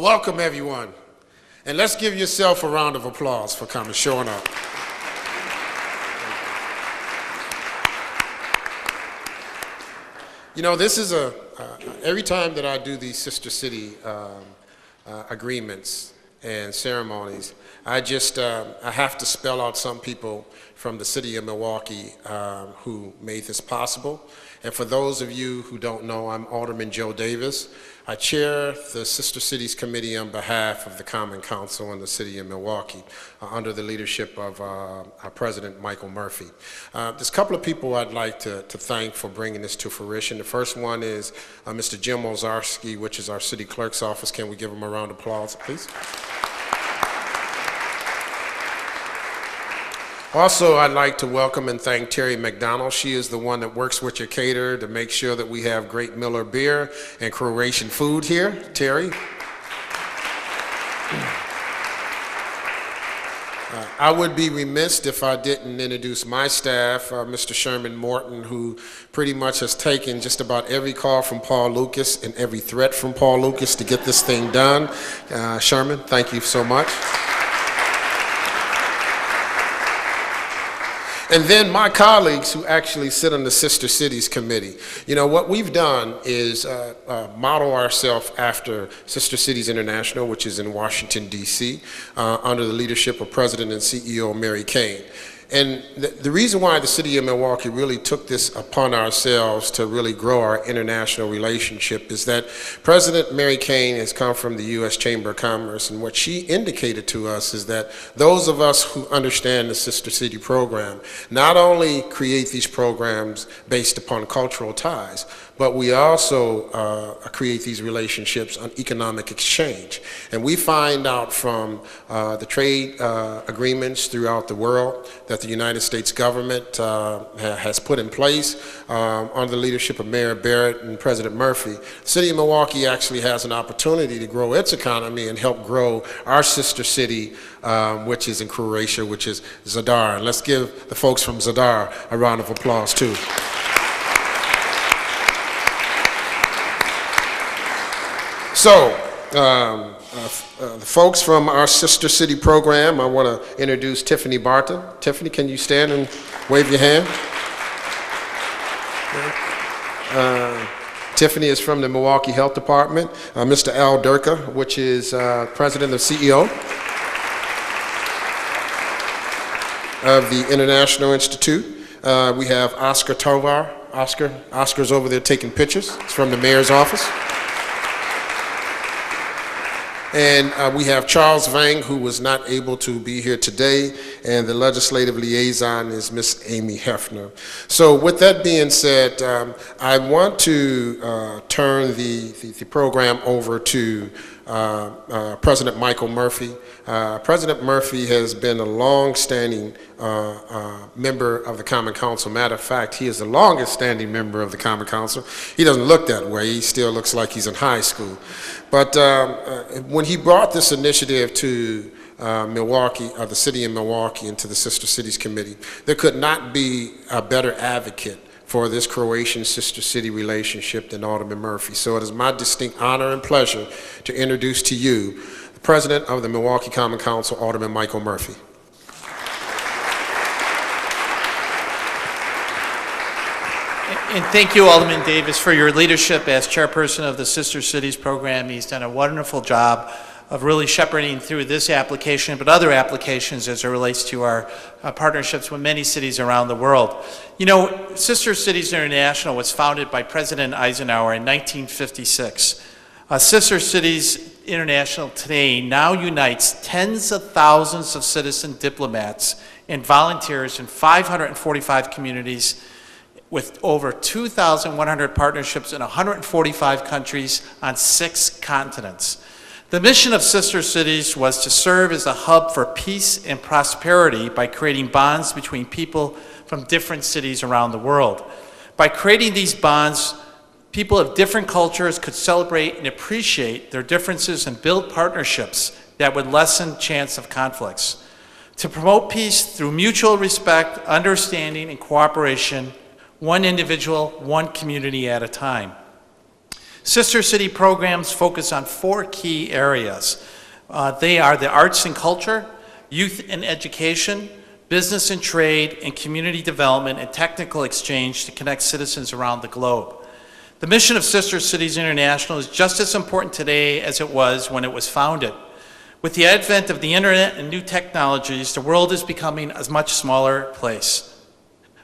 welcome everyone. And let's give yourself a round of applause for coming, showing up. You know, this is every time that I do these sister city agreements and ceremonies, I have to spell out some people from the city of Milwaukee who made this possible. And for those of you who don't know, I'm Alderman Joe Davis. I chair the Sister Cities Committee on behalf of the Common Council in the city of Milwaukee under the leadership of our President Michael Murphy. There's a couple of people I'd like to thank for bringing this to fruition. The first one is Mr. Jim Ozarski, which is our city clerk's office. Can we give him a round of applause, please? Also, I'd like to welcome and thank Terry McDonald. She is the one that works with your caterer to make sure that we have great Miller beer and Croatian food here. Terry. I would be remiss if I didn't introduce my staff, Mr. Sherman Morton, who pretty much has taken just about every call from Paul Lucas and every threat from Paul Lucas to get this thing done. Sherman, thank you so much. And then my colleagues who actually sit on the Sister Cities Committee. You know, what we've done is model ourselves after Sister Cities International, which is in Washington, D.C., under the leadership of President and CEO Mary Kane. And the reason why the city of Milwaukee really took this upon ourselves to really grow our international relationship is that President Mary Kane has come from the U.S. Chamber of Commerce, and what she indicated to us is that those of us who understand the Sister City program not only create these programs based upon cultural ties, but we also create these relationships on economic exchange. And we find out from the trade agreements throughout the world that the United States government has put in place under the leadership of Mayor Barrett and President Murphy. The city of Milwaukee actually has an opportunity to grow its economy and help grow our sister city, which is in Croatia, which is Zadar. And let's give the folks from Zadar a round of applause too. So, the folks from our Sister City program, I want to introduce Tiffany Barton. Tiffany, can you stand and wave your hand? Tiffany is from the Milwaukee Health Department. Mr. Al Durka, which is President and CEO of the International Institute. We have Oscar Tovar. Oscar's over there taking pictures. It's from the mayor's office. And we have Charles Vang, who was not able to be here today, and the legislative liaison is Miss Amy Hefner. So with that being said, I want to turn the program over to President Michael Murphy. President Murphy has been a long-standing member of the Common Council. Matter of fact, he is the longest-standing member of the Common Council. He doesn't look that way. He still looks like he's in high school. But when he brought this initiative to Milwaukee, the city of Milwaukee, and to the Sister Cities Committee, there could not be a better advocate for this Croatian sister city relationship than Alderman Murphy. So it is my distinct honor and pleasure to introduce to you the President of the Milwaukee Common Council, Alderman Michael Murphy. And thank you, Alderman Davis, for your leadership as chairperson of the Sister Cities program. He's done a wonderful job of really shepherding through this application, but other applications as it relates to our partnerships with many cities around the world. You know, Sister Cities International was founded by President Eisenhower in 1956. Sister Cities International today now unites tens of thousands of citizen diplomats and volunteers in 545 communities with over 2,100 partnerships in 145 countries on 6 continents. The mission of Sister Cities was to serve as a hub for peace and prosperity by creating bonds between people from different cities around the world. By creating these bonds, people of different cultures could celebrate and appreciate their differences and build partnerships that would lessen chance of conflicts. To promote peace through mutual respect, understanding, and cooperation, one individual, one community at a time. Sister City programs focus on 4 key areas. They are the arts and culture, youth and education, business and trade, and community development and technical exchange to connect citizens around the globe. The mission of Sister Cities International is just as important today as it was when it was founded. With the advent of the internet and new technologies, the world is becoming a much smaller place.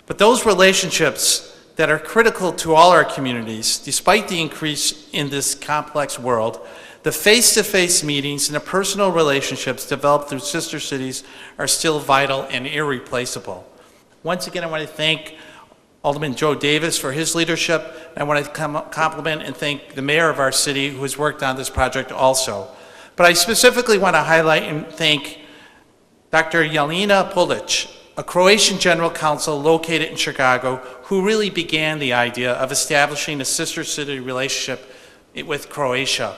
But those relationships that are critical to all our communities, despite the increase in this complex world, the face-to-face meetings and the personal relationships developed through Sister Cities are still vital and irreplaceable. Once again, I want to thank Alderman Joe Davis for his leadership. I want to compliment and thank the mayor of our city who has worked on this project also. But I specifically want to highlight and thank Dr. Jelena Polic, a Croatian general counsel located in Chicago, who really began the idea of establishing a sister city relationship with Croatia.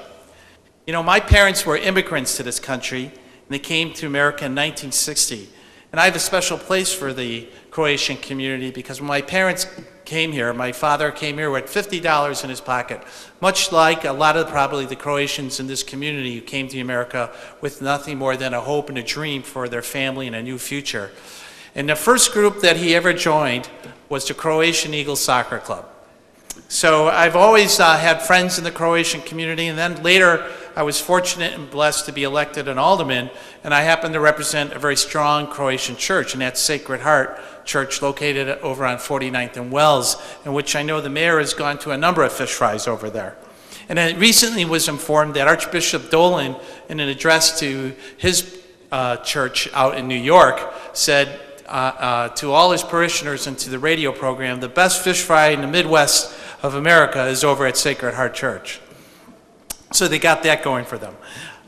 You know, my parents were immigrants to this country, and they came to America in 1960. And I have a special place for the Croatian community because when my parents came here, my father came here with $50 in his pocket, much like a lot of probably the Croatians in this community who came to America with nothing more than a hope and a dream for their family and a new future. And the first group that he ever joined was the Croatian Eagles Soccer Club. So I've always had friends in the Croatian community, and then later I was fortunate and blessed to be elected an alderman, and I happen to represent a very strong Croatian church, and that's Sacred Heart Church located over on 49th and Wells, in which I know the mayor has gone to a number of fish fries over there. And I recently was informed that Archbishop Dolan, in an address to his church out in New York, said to all his parishioners and to the radio program, the best fish fry in the Midwest of America is over at Sacred Heart Church. So they got that going for them.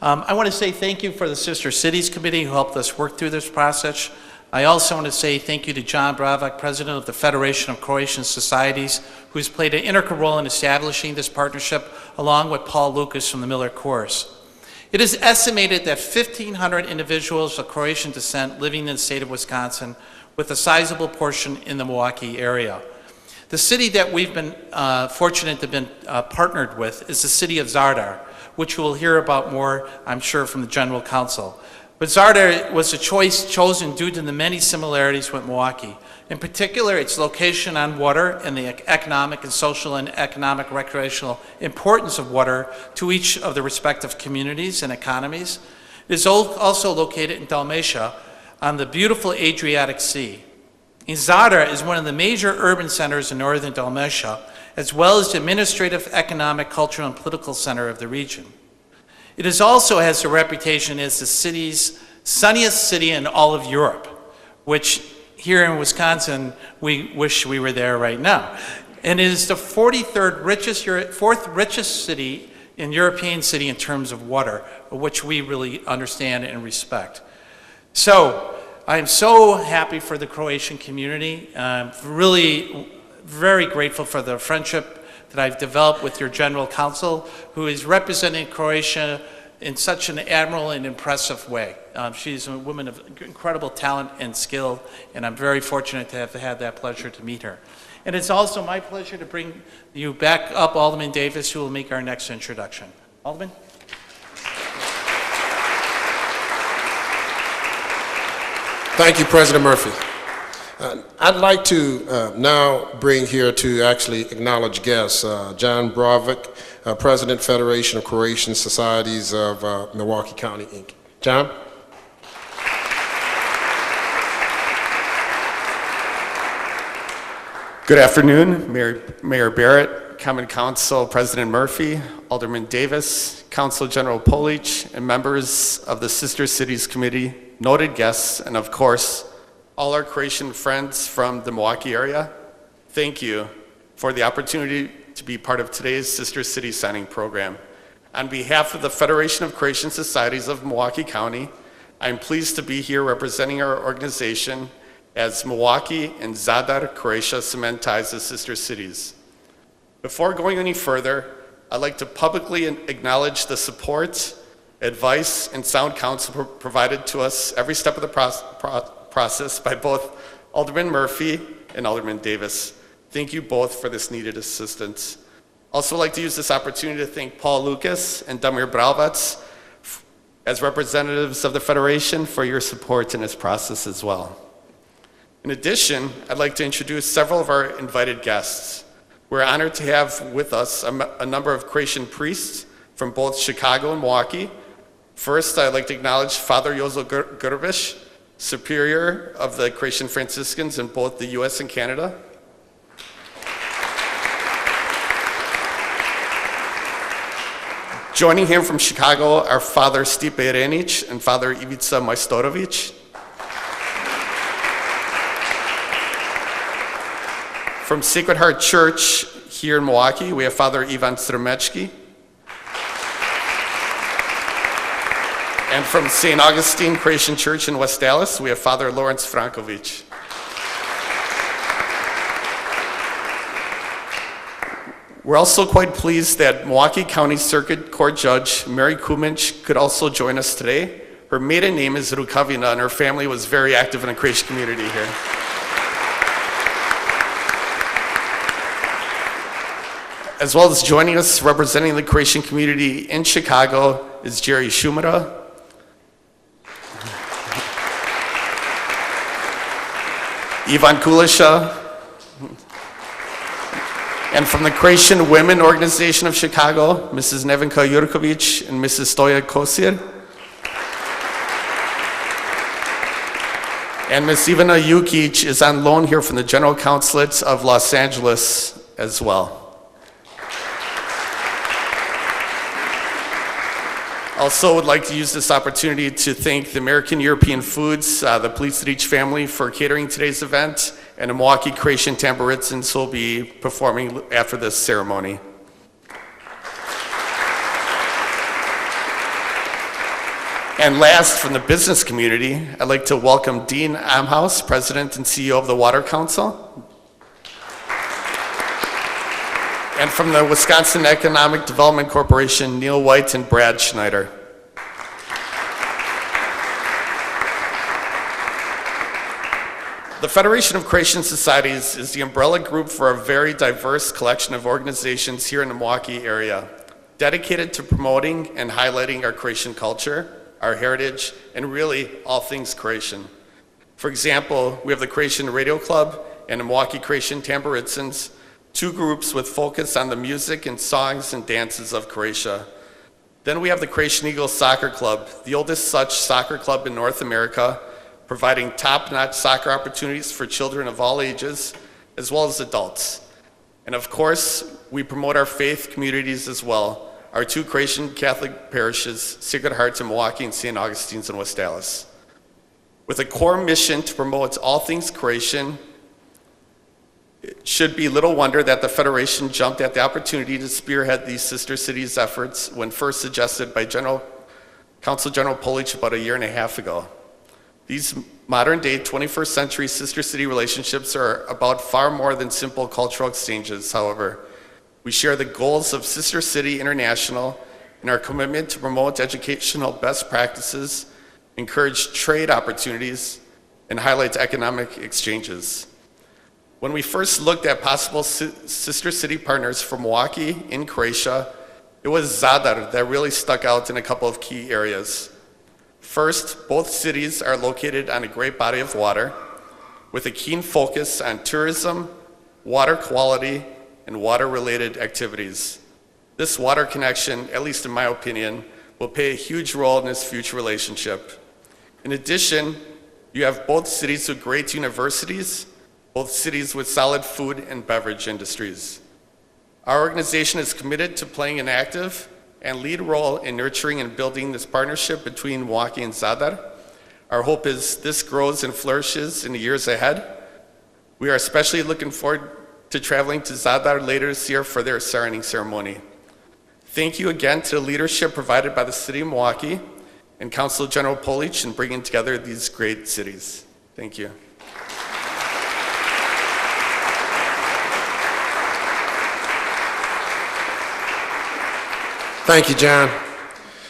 I want to say thank you for the Sister Cities Committee who helped us work through this process. I also want to say thank you to John Bravak, President of the Federation of Croatian Societies, who has played an integral role in establishing this partnership, along with Paul Lucas from the Miller Course. It is estimated that 1,500 individuals of Croatian descent living in the state of Wisconsin, with a sizable portion in the Milwaukee area. The city that we've been fortunate to have been partnered with is the city of Zadar, which we'll hear about more, I'm sure, from the General Counsel. But Zadar was a choice chosen due to the many similarities with Milwaukee. In particular, its location on water and the economic and social and economic recreational importance of water to each of the respective communities and economies. It is also located in Dalmatia on the beautiful Adriatic Sea. And Zadar is one of the major urban centers in northern Dalmatia, as well as the administrative, economic, cultural, and political center of the region. It is also has a reputation as the city's sunniest city in all of Europe, which here in Wisconsin, we wish we were there right now. And it is the 4th richest city in European city in terms of water, which we really understand and respect. So I am so happy for the Croatian community. I'm really very grateful for the friendship that I've developed with your General Counsel, who is representing Croatia in such an admirable and impressive way. She's a woman of incredible talent and skill, and I'm very fortunate to have had that pleasure to meet her. And it's also my pleasure to bring you back up Alderman Davis, who will make our next introduction. Alderman? Thank you, President Murphy. I'd like to now bring here to actually acknowledge guests, John Bravak, President, Federation of Croatian Societies of Milwaukee County, Inc. John? Good afternoon, Mayor Barrett, Common Council President Murphy, Alderman Davis, Council General Polic, and members of the Sister Cities Committee, noted guests, and of course, all our Croatian friends from the Milwaukee area. Thank you for the opportunity to be part of today's Sister City signing program. On behalf of the Federation of Croatian Societies of Milwaukee County, I'm pleased to be here representing our organization as Milwaukee and Zadar, Croatia cement ties as sister cities. Before going any further, I'd like to publicly acknowledge the support, advice, and sound counsel provided to us every step of the process by both Alderman Murphy and Alderman Davis. Thank you both for this needed assistance. Also, I'd like to use this opportunity to thank Paul Lucas and Damir Bralvats as representatives of the Federation for your support in this process as well. In addition, I'd like to introduce several of our invited guests. We're honored to have with us a number of Croatian priests from both Chicago and Milwaukee. First, I'd like to acknowledge Father Jozo Grbić, Superior of the Croatian Franciscans in both the U.S. and Canada. Joining him from Chicago are Father Stipe Renić and Father Ivica Majstorović. From Sacred Heart Church here in Milwaukee, we have Father Ivan Strmečki. And from St. Augustine Croatian Church in West Dallas, we have Father Lawrence Franković. We're also quite pleased that Milwaukee County Circuit Court Judge Mary Kumic could also join us today. Her maiden name is Rukavina, and her family was very active in the Croatian community here. As well as joining us representing the Croatian community in Chicago is Jerry Shumara. Ivan Kulisha. And from the Croatian Women Organization of Chicago, Mrs. Nevenka Jurković and Mrs. Stoja Kosir. And Ms. Ivana Jukic is on loan here from the General Consulate of Los Angeles as well. Also would like to use this opportunity to thank the American European Foods, the Plic family for catering today's event, and the Milwaukee Croatian Tamburitsins will be performing after this ceremony. And last, from the business community, I'd like to welcome Dean Amhaus, President and CEO of the Water Council. And from the Wisconsin Economic Development Corporation, Neil White and Brad Schneider. The Federation of Croatian Societies is the umbrella group for a very diverse collection of organizations here in the Milwaukee area, dedicated to promoting and highlighting our Croatian culture, our heritage, and really all things Croatian. For example, we have the Croatian Radio Club and the Milwaukee Croatian Tamburitsins, two groups with focus on the music and songs and dances of Croatia. Then we have the Croatian Eagles Soccer Club, the oldest such soccer club in North America, providing top-notch soccer opportunities for children of all ages, as well as adults. And of course, we promote our faith communities as well, our two Croatian Catholic parishes, Sacred Heart in Milwaukee and St. Augustine's in West Dallas. With a core mission to promote all things Croatian, it should be little wonder that the Federation jumped at the opportunity to spearhead these sister cities' efforts when first suggested by Council General Polic about a year and a half ago. These modern-day 21st century sister city relationships are about far more than simple cultural exchanges, however. We share the goals of Sister City International and our commitment to promote educational best practices, encourage trade opportunities, and highlight economic exchanges. When we first looked at possible sister city partners for Milwaukee in Croatia, it was Zadar that really stuck out in a couple of key areas. First, both cities are located on a great body of water with a keen focus on tourism, water quality, and water-related activities. This water connection, at least in my opinion, will play a huge role in this future relationship. In addition, you have both cities with great universities, both cities with solid food and beverage industries. Our organization is committed to playing an active and lead role in nurturing and building this partnership between Milwaukee and Zadar. Our hope is this grows and flourishes in the years ahead. We are especially looking forward to traveling to Zadar later this year for their signing ceremony. Thank you again to the leadership provided by the City of Milwaukee and Council General Polic in bringing together these great cities. Thank you. Thank you, John.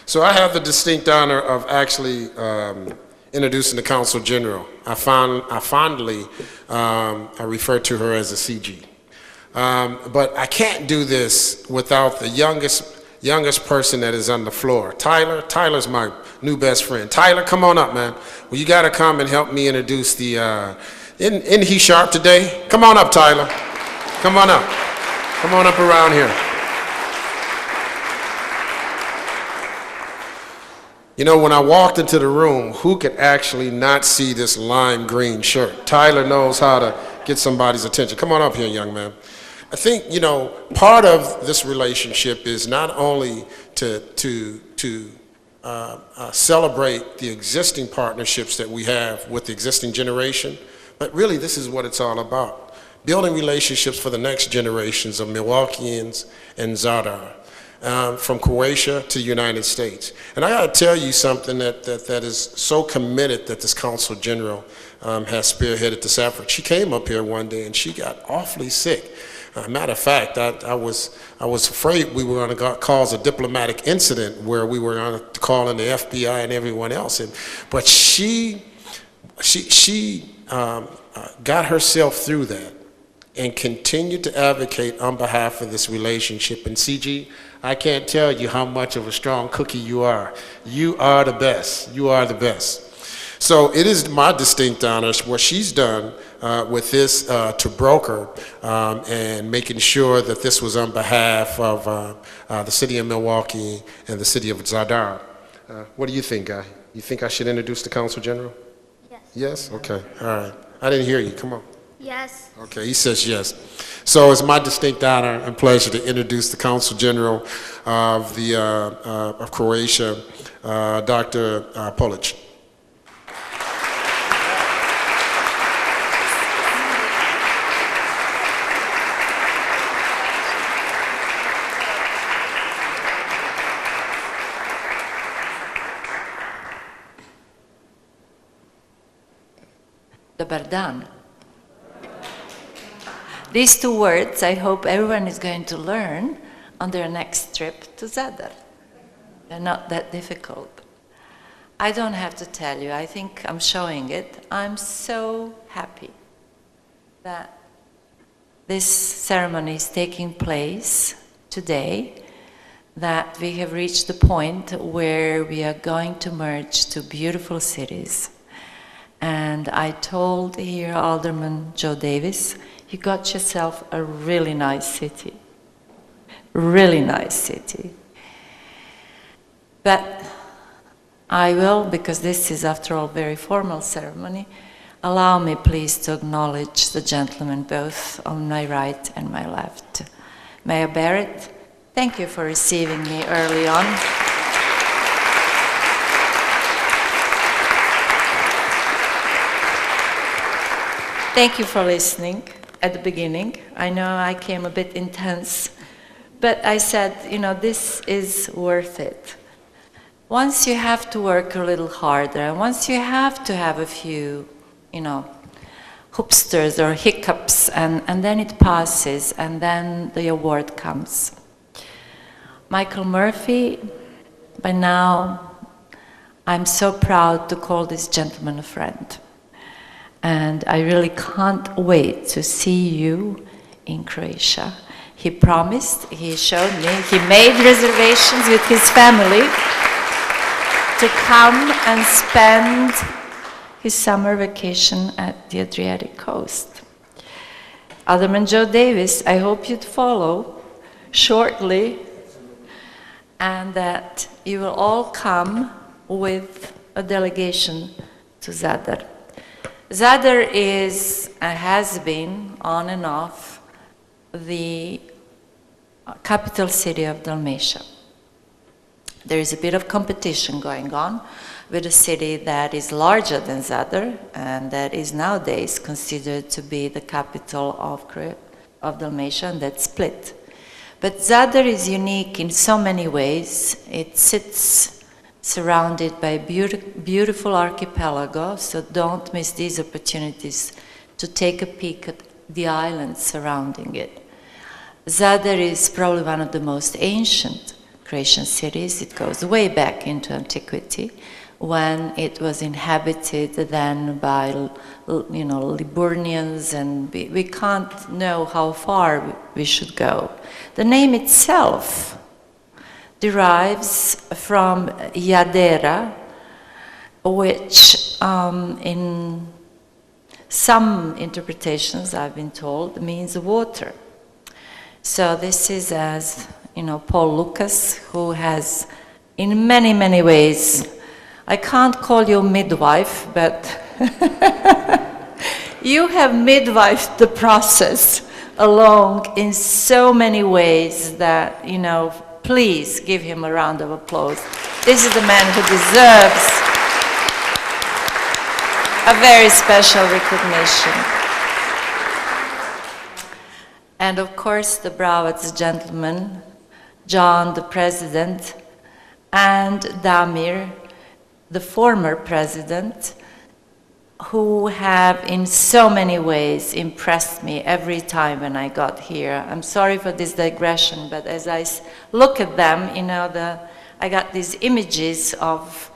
So I have the distinct honor of actually introducing the Council General. I fondly refer to her as a CG. But I can't do this without the youngest person that is on the floor. Tyler's my new best friend. Tyler, come on up, man. Well, you got to come and help me introduce the, isn't he sharp today? Come on up, Tyler. Come on up. Come on up around here. You know, when I walked into the room, who could actually not see this lime green shirt? Tyler knows how to get somebody's attention. Come on up here, young man. I think, you know, part of this relationship is not only to celebrate the existing partnerships that we have with the existing generation, but really this is what it's all about. Building relationships for the next generations of Milwaukeeans and Zadar. From Croatia to the United States. And I got to tell you something that is so committed that this Consul General has spearheaded this effort. She came up here one day and she got awfully sick. Matter of fact, I was afraid we were going to cause a diplomatic incident where we were going to call in the FBI and everyone else. But she got herself through that and continued to advocate on behalf of this relationship. And CG, I can't tell you how much of a strong cookie you are. You are the best. You are the best. So it is my distinct honor what she's done with this to broker and making sure that this was on behalf of the city of Milwaukee and the city of Zadar. What do you think, Guy? You think I should introduce the Consul General? Yes. Yes? Okay. All right. I didn't hear you. Come on. Yes. Okay, he says yes. So it's my distinct honor and pleasure to introduce the Consul General of of Croatia, Dr. Polic. Dobar dan. These two words I hope everyone is going to learn on their next trip to Zadar. They're not that difficult. I don't have to tell you, I think I'm showing it. I'm so happy that this ceremony is taking place today, that we have reached the point where we are going to merge two beautiful cities. And I told here Alderman Joe Davis, you got yourself a really nice city. Really nice city. But I will, because this is after all a very formal ceremony, allow me please to acknowledge the gentlemen both on my right and my left. Mayor Barrett, thank you for receiving me early on. Thank you for listening at the beginning. I know I came a bit intense, but I said, you know, this is worth it. Once you have to work a little harder, and once you have to have a few, you know, hoopsters or hiccups, and then it passes, and then the award comes. Michael Murphy, by now, I'm so proud to call this gentleman a friend. And I really can't wait to see you in Croatia. He promised, he showed me, he made reservations with his family to come and spend his summer vacation at the Adriatic coast. Alderman Joe Davis, I hope you'd follow shortly, and that you will all come with a delegation to Zadar. Zadar is, has been, on and off, the capital city of Dalmatia. There is a bit of competition going on with a city that is larger than Zadar and that is nowadays considered to be the capital of Dalmatia, and that's split. But Zadar is unique in so many ways. It sits surrounded by beautiful archipelago, so don't miss these opportunities to take a peek at the islands surrounding it. Zadar is probably one of the most ancient Croatian cities. It goes way back into antiquity, when it was inhabited then by, Liburnians, and we can't know how far we should go. The name itself derives from Yadera, which in some interpretations, I've been told, means water. So this is, as Paul Lucas, who has in many, many ways, I can't call you midwife, but you have midwifed the process along in so many ways that, please give him a round of applause. This is the man who deserves a very special recognition. And of course, the Bravac gentleman, John, the president, and Damir, the former president, who have in so many ways impressed me every time when I got here. I'm sorry for this digression, but as I look at them, I got these images of,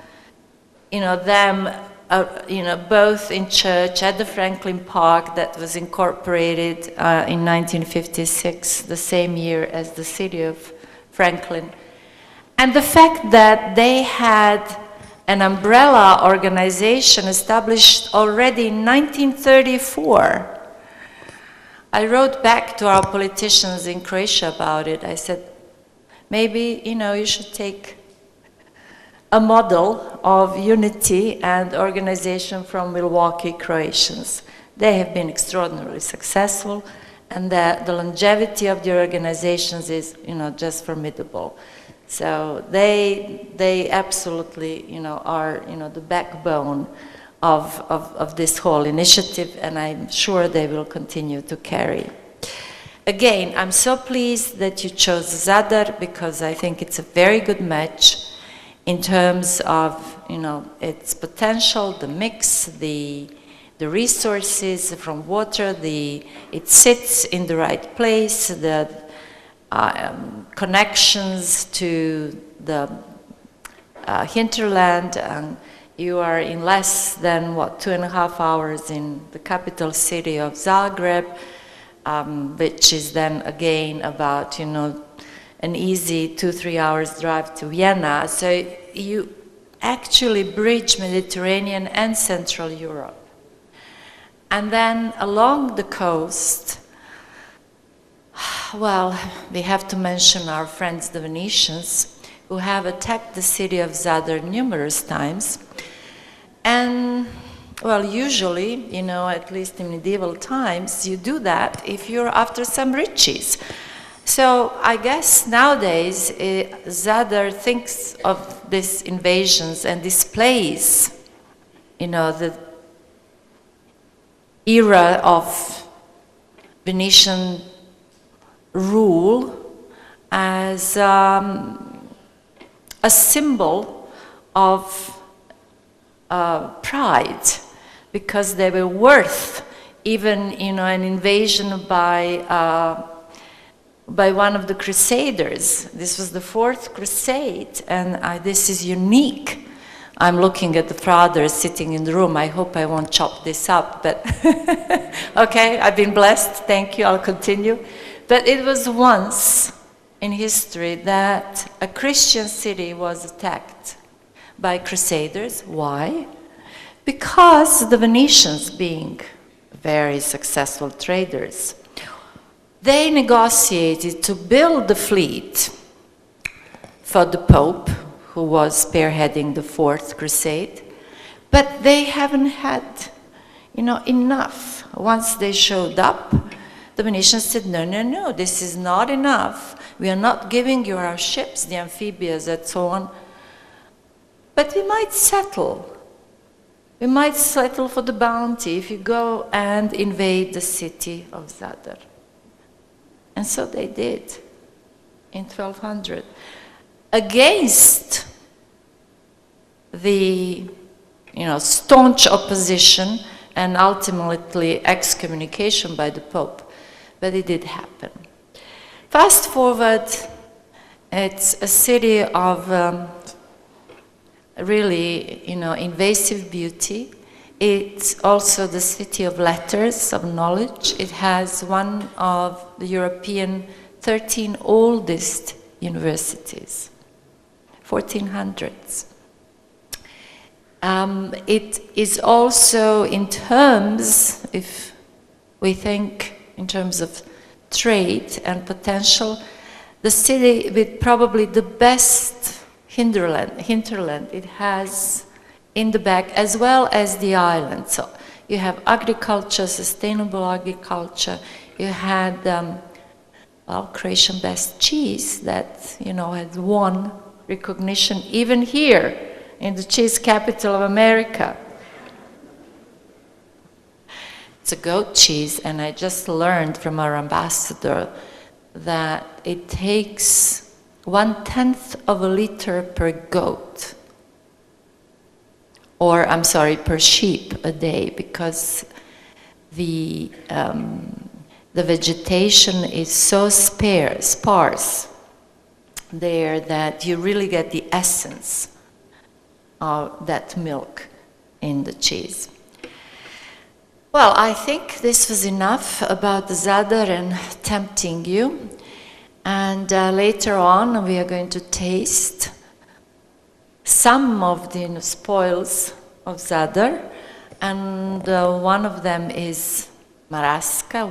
them, both in church at the Franklin Park that was incorporated in 1956, the same year as the city of Franklin. And the fact that they had an umbrella organization established already in 1934. I wrote back to our politicians in Croatia about it. I said, maybe, you should take a model of unity and organization from Milwaukee Croatians. They have been extraordinarily successful, and the longevity of the organizations is, just formidable. So they absolutely, are, the backbone of this whole initiative, and I'm sure they will continue to carry. Again, I'm so pleased that you chose Zadar, because I think it's a very good match in terms of, its potential, the mix, the resources from water, it sits in the right place, the connections to the hinterland, and you are in less than, 2.5 hours in the capital city of Zagreb, which is then again about, an easy 2-3 hours drive to Vienna. So you actually bridge Mediterranean and Central Europe. And then along the coast, well, we have to mention our friends the Venetians, who have attacked the city of Zadar numerous times. And, well, usually, at least in medieval times, you do that if you're after some riches. So I guess nowadays, Zadar thinks of these invasions and displays, the era of Venetian rule as a symbol of pride, because they were worth even, an invasion by one of the Crusaders. This was the 4th Crusade, and this is unique. I'm looking at the fathers sitting in the room. I hope I won't chop this up, but okay, I've been blessed. Thank you. I'll continue. But it was once in history that a Christian city was attacked by Crusaders. Why? Because the Venetians, being very successful traders, they negotiated to build the fleet for the Pope, who was spearheading the 4th Crusade, but they haven't had, enough. Once they showed up, the Venetians said, no, this is not enough. We are not giving you our ships, the amphibians and so on, but we might settle. We might settle for the bounty if you go and invade the city of Zadar. And so they did in 1200. Against the staunch opposition and ultimately excommunication by the Pope. But it did happen. Fast forward, it's a city of really, invasive beauty. It's also the city of letters, of knowledge. It has one of the European 13 oldest universities, 1400s. It is also, in terms, if we think in terms of trade and potential, the city with probably the best hinterland it has in the back, as well as the island. So you have agriculture, sustainable agriculture. You had, Croatian best cheese that, had won recognition even here in the cheese capital of America. It's a goat cheese, and I just learned from our ambassador that it takes 1/10 of a liter per goat, or per sheep a day, because the vegetation is so sparse there that you really get the essence of that milk in the cheese. Well, I think this was enough about the Zadar and tempting you. And later on, we are going to taste some of the spoils of Zadar. And one of them is Maraska,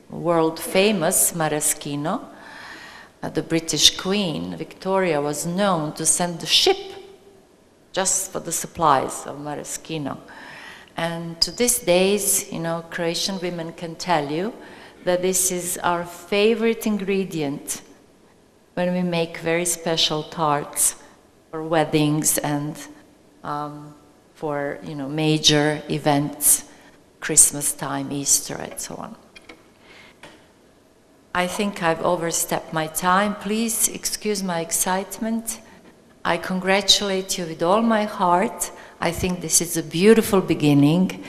world famous maraschino. The British Queen, Victoria, was known to send a ship just for the supplies of maraschino. And to this days, Croatian women can tell you that this is our favorite ingredient when we make very special tarts for weddings and for major events, Christmas time, Easter, and so on. I think I've overstepped my time. Please excuse my excitement. I congratulate you with all my heart. I think this is a beautiful beginning,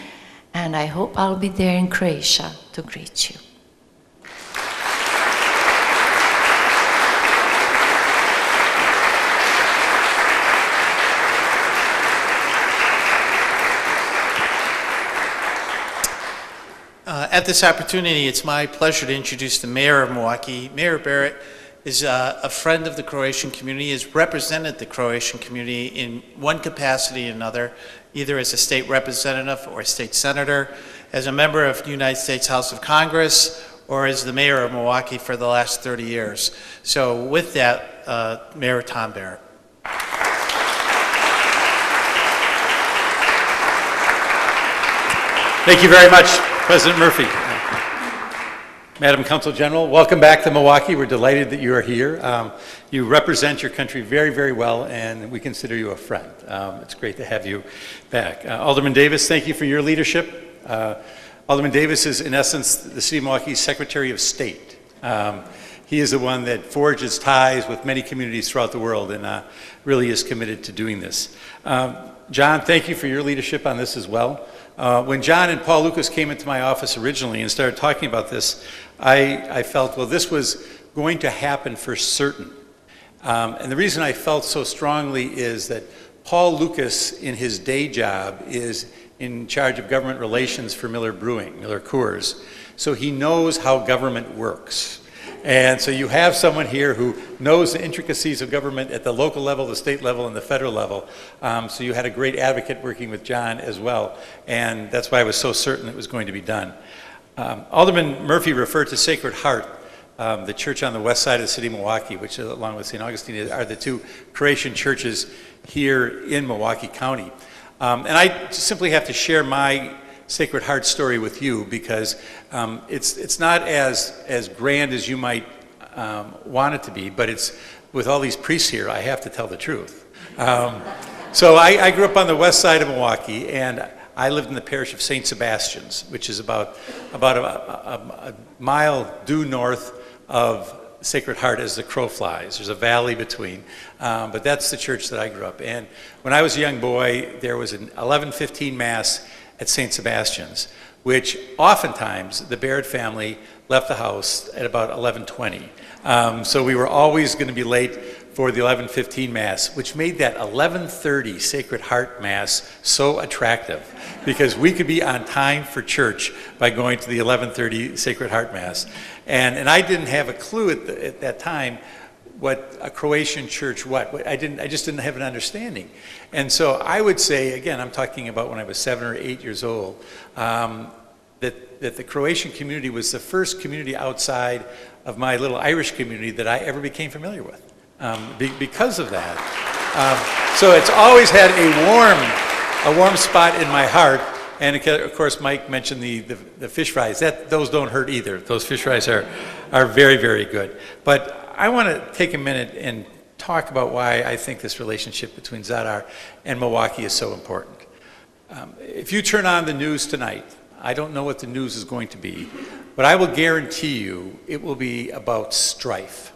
and I hope I'll be there in Croatia to greet you. At this opportunity, it's my pleasure to introduce the mayor of Milwaukee. Mayor Barrett is a friend of the Croatian community, has represented the Croatian community in one capacity or another, either as a state representative or a state senator, as a member of the United States House of Congress, or as the mayor of Milwaukee for the last 30 years. So with that, Mayor Tom Barrett. Thank you very much, President Murphy. Madam Council General, welcome back to Milwaukee. We're delighted that you are here. You represent your country very, very well, and we consider you a friend. It's great to have you back. Alderman Davis, thank you for your leadership. Alderman Davis is, in essence, the City of Milwaukee's Secretary of State. He is the one that forges ties with many communities throughout the world and really is committed to doing this. John, thank you for your leadership on this as well. When John and Paul Lucas came into my office originally and started talking about this, I felt, well, this was going to happen for certain. And the reason I felt so strongly is that Paul Lucas, in his day job, is in charge of government relations for Miller Brewing, Miller Coors. So he knows how government works. And so you have someone here who knows the intricacies of government at the local level, the state level, and the federal level. So you had a great advocate working with John as well. And that's why I was so certain it was going to be done. Alderman Murphy referred to Sacred Heart, the church on the west side of the city of Milwaukee, which along with St. Augustine are the two Croatian churches here in Milwaukee County. And I simply have to share my Sacred Heart story with you because it's not as grand as you might want it to be, but it's with all these priests here, I have to tell the truth. So I grew up on the west side of Milwaukee, and I lived in the parish of St. Sebastian's, which is about a mile due north of Sacred Heart as the crow flies. There's a valley between, but that's the church that I grew up in. When I was a young boy, there was an 11:15 Mass at St. Sebastian's, which oftentimes the Barrett family left the house at about 11:20. So we were always going to be late for the 11:15 Mass, which made that 11:30 Sacred Heart Mass so attractive, because we could be on time for church by going to the 11:30 Sacred Heart Mass. And I didn't have a clue at that time what a Croatian church, I just didn't have an understanding. And so I would say, again, I'm talking about when I was 7 or 8 years old, that the Croatian community was the first community outside of my little Irish community that I ever became familiar with, because of that. So it's always had a warm spot in my heart. And of course, Mike mentioned the fish fries. Those don't hurt either. Those fish fries are very, very good. But I want to take a minute and talk about why I think this relationship between Zadar and Milwaukee is so important. If you turn on the news tonight, I don't know what the news is going to be, but I will guarantee you it will be about strife.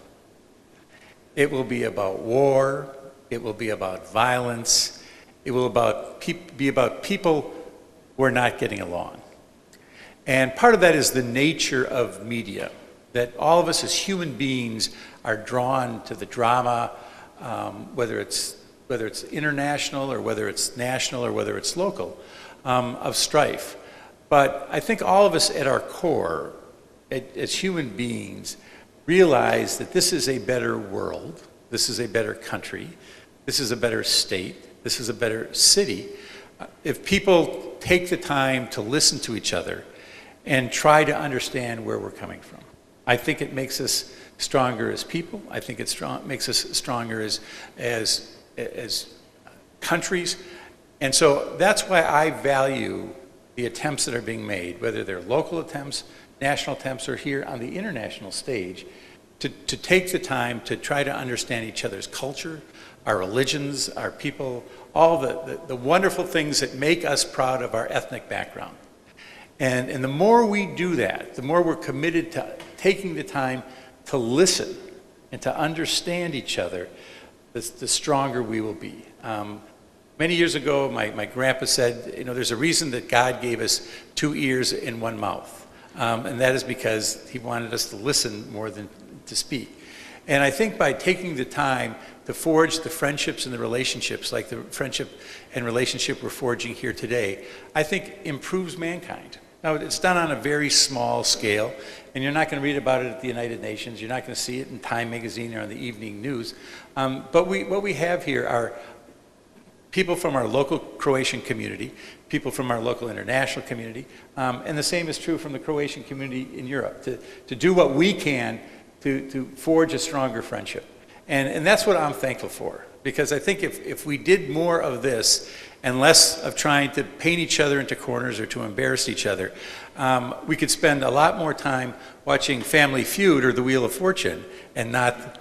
It will be about war. It will be about violence. It will be about people who are not getting along. And part of that is the nature of media, that all of us as human beings are drawn to the drama, whether it's international or whether it's national or whether it's local, of strife. But I think all of us at our core, as human beings, realize that this is a better world, this is a better country, this is a better state, this is a better city, if people take the time to listen to each other and try to understand where we're coming from. I think it makes us stronger as people. I think it makes us stronger as countries. And so that's why I value the attempts that are being made, whether they're local attempts, national attempts, or here on the international stage, to take the time to try to understand each other's culture, our religions, our people, all the wonderful things that make us proud of our ethnic background. And the more we do that, the more we're committed to taking the time to listen and to understand each other, the stronger we will be. Many years ago, my grandpa said, there's a reason that God gave us 2 ears and 1 mouth. And that is because he wanted us to listen more than to speak. And I think by taking the time to forge the friendships and the relationships, like the friendship and relationship we're forging here today, I think improves mankind. Now, it's done on a very small scale, and you're not going to read about it at the United Nations. You're not going to see it in Time magazine or on the evening news. But what we have here are people from our local Croatian community, people from our local international community, and the same is true from the Croatian community in Europe, to do what we can to forge a stronger friendship. And that's what I'm thankful for, because I think if we did more of this and less of trying to paint each other into corners or to embarrass each other, we could spend a lot more time watching Family Feud or The Wheel of Fortune and not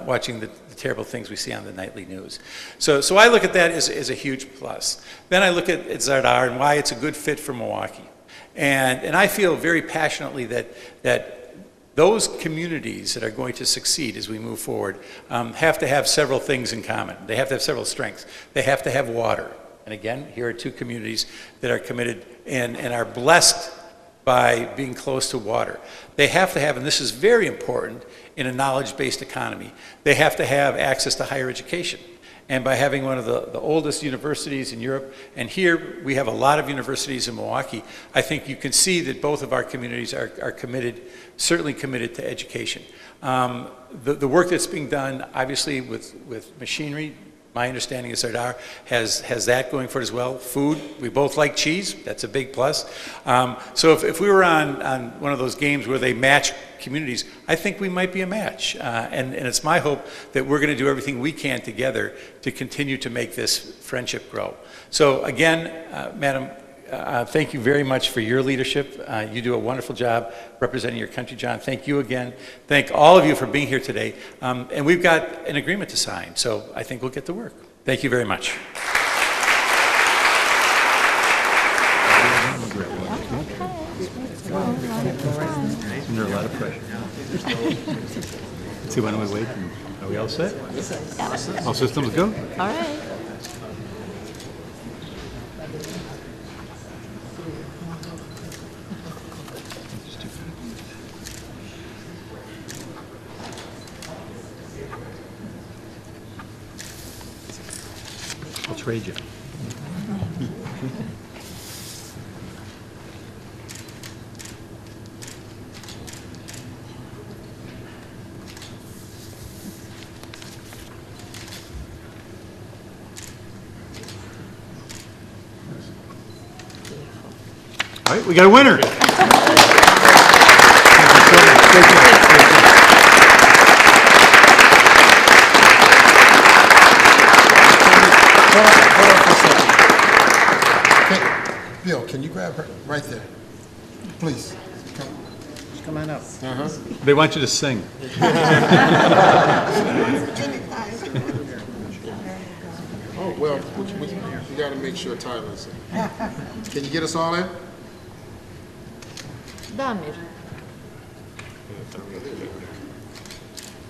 watching the terrible things we see on the nightly news. So I look at that as a huge plus. Then I look at Zadar and why it's a good fit for Milwaukee. And I feel very passionately that those communities that are going to succeed as we move forward have to have several things in common. They have to have several strengths. They have to have water. And again, here are 2 communities that are committed and are blessed by being close to water. They have to have, and this is very important in a knowledge-based economy, they have to have access to higher education. And by having one of the oldest universities in Europe, and here we have a lot of universities in Milwaukee, I think you can see that both of our communities are committed, certainly committed to education. The work that's being done, obviously, with machinery, my understanding is Zadar has that going for it as well. Food, we both like cheese, that's a big plus. So if we were on one of those games where they match communities, I think we might be a match. And it's my hope that we're going to do everything we can together to continue to make this friendship grow. So again, Madam, thank you very much for your leadership. You do a wonderful job representing your country, John. Thank you again. Thank all of you for being here today. And we've got an agreement to sign, so I think we'll get to work. Thank you very much. Under a lot of pressure. See, why don't we wait? Are we all set? All systems go? All right. trade you. All right, we got a winner. Hold on for a second. Hey, Bill, can you grab her right there? Please. Come on up. They want you to sing. Oh, well, we got to make sure Tyler's in. Can you get us all in? Damir.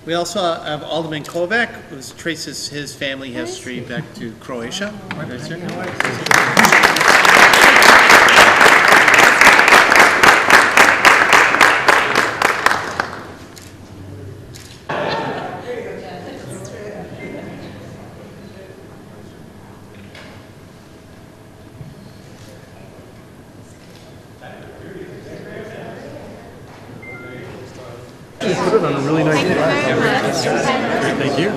We also have Alderman Kovac, who traces his family history back to Croatia. Right, sir. Put it on a really nice Thank you.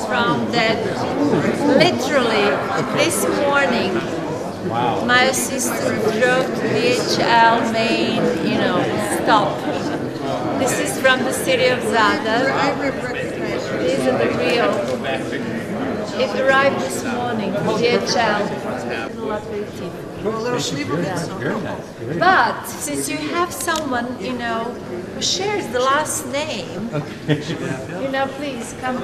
From that, literally this morning, my sister drove to DHL main, stop. This is from the city of Zadar. These are the real. It arrived this morning, DHL. But since you have someone, who shares the last name, please come.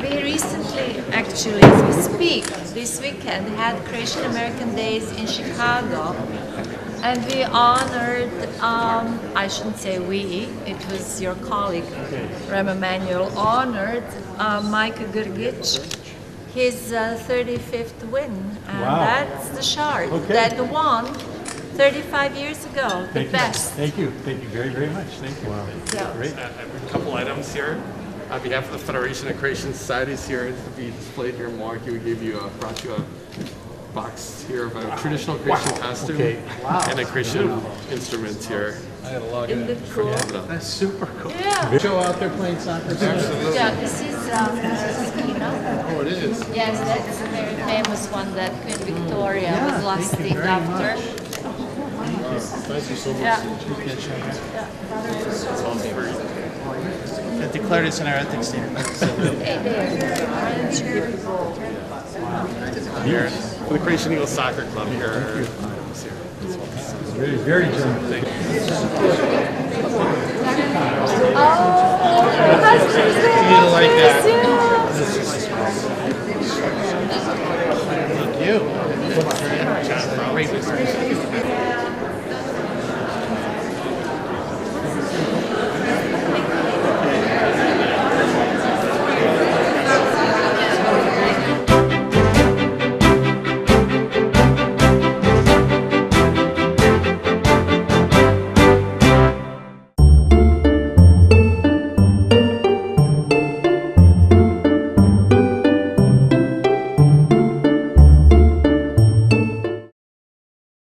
We recently, actually, as we speak, this weekend had Croatian American Days in Chicago. And we honored, I shouldn't say we, it was your colleague, Rem Emanuel, honored Micah Grgic, his 35th win. And that's the Shard that won 35 years ago, the best. Thank you very, very much. Thank you. Wow. So, Great. I have a couple items here. On behalf of the Federation of Croatian Societies here to be displayed here in Milwaukee, we brought you a box here of a traditional Croatian costume and a Croatian instrument here. isn't it cool? That's super cool. Yeah. Joe out there playing soccer? Absolutely. Yeah, this is Skina. Oh, it is. Yes, that's a very famous one that Queen Victoria was lusting after. Thank you so much. Yeah. I declared this in our ethics standard. Hey there. Orange people. Here for the Croatian Eagle Soccer Club here. Very, very generous. Oh, husband's there. You like that? Yes.